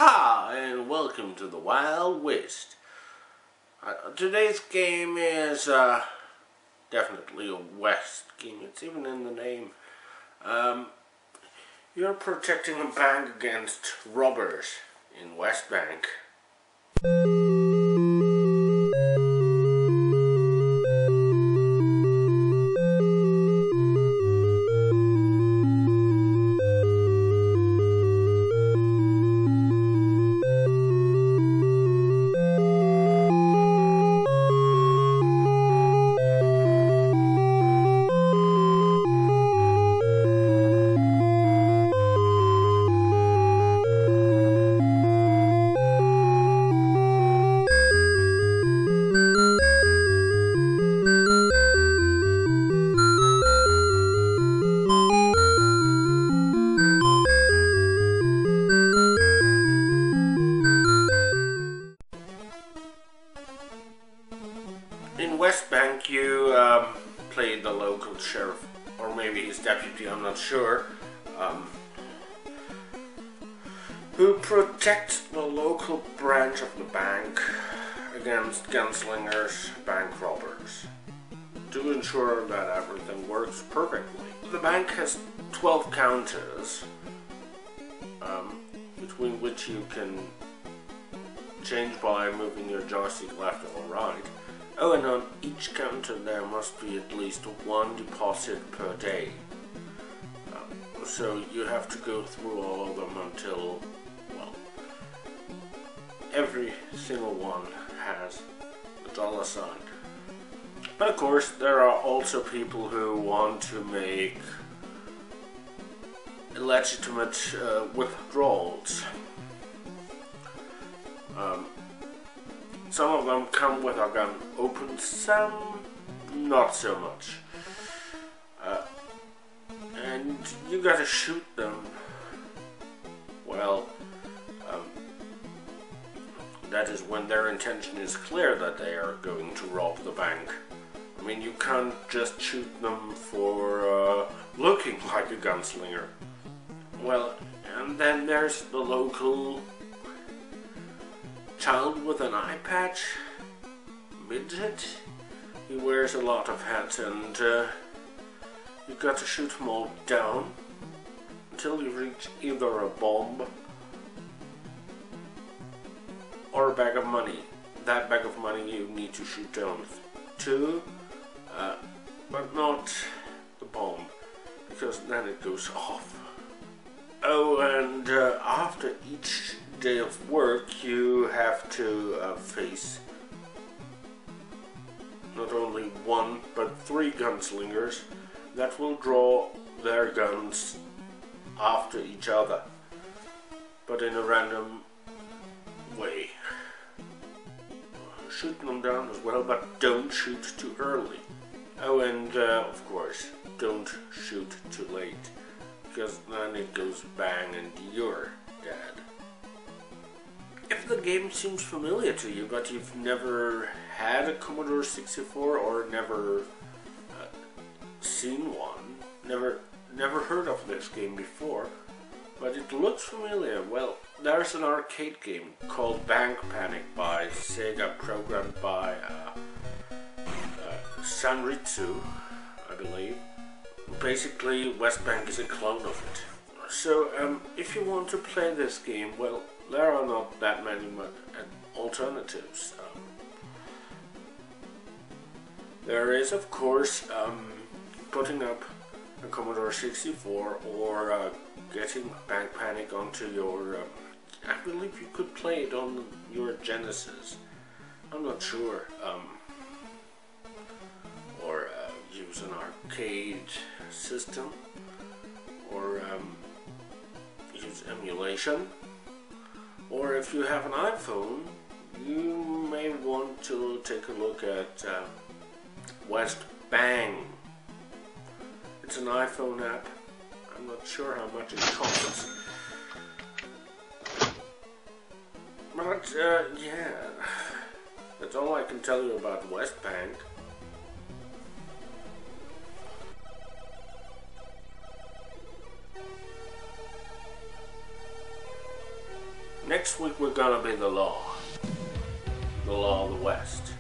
Yeehaw and welcome to the Wild West. Today's game is definitely a West game. It's even in the name. You're protecting a bank against robbers in West Bank. In West Bank, you play the local sheriff, or maybe his deputy, I'm not sure, who protects the local branch of the bank against gunslingers, bank robbers, to ensure that everything works perfectly. The bank has 12 counters, between which you can change by moving your joystick left or right. Oh, and on each counter there must be at least one deposit per day. So you have to go through all of them until, well, every single one has a dollar sign. But of course, there are also people who want to make illegitimate withdrawals. Some of them come with a gun open, some not so much. And you gotta shoot them. Well, that is when their intention is clear that they are going to rob the bank. I mean, you can't just shoot them for looking like a gunslinger. Well, and then there's the local child with an eye patch, midget. He wears a lot of hats, and you've got to shoot them all down until you reach either a bomb or a bag of money. That bag of money you need to shoot down too, but not the bomb, because then it goes off. Oh, and after each day of work, you have to face not only one but 3 gunslingers that will draw their guns after each other, but in a random way. Shoot them down as well, but don't shoot too early. Oh, and of course, don't shoot too late, because then it goes bang and you're dead. If the game seems familiar to you, but you've never had a Commodore 64 or never seen one, never heard of this game before, but it looks familiar, well, there's an arcade game called Bank Panic by Sega, programmed by Sanritsu, I believe. Basically, West Bank is a clone of it. So, if you want to play this game, well, there are not that many alternatives. There is, of course, putting up a Commodore 64 or getting Bank Panic onto your... I believe you could play it on your Genesis. I'm not sure. Or use an arcade system, or use emulation, or if you have an iPhone, you may want to take a look at West Bang. It's an iPhone app. I'm not sure how much it costs, but yeah, that's all I can tell you about West Bank. Next week we're gonna be the law of the West.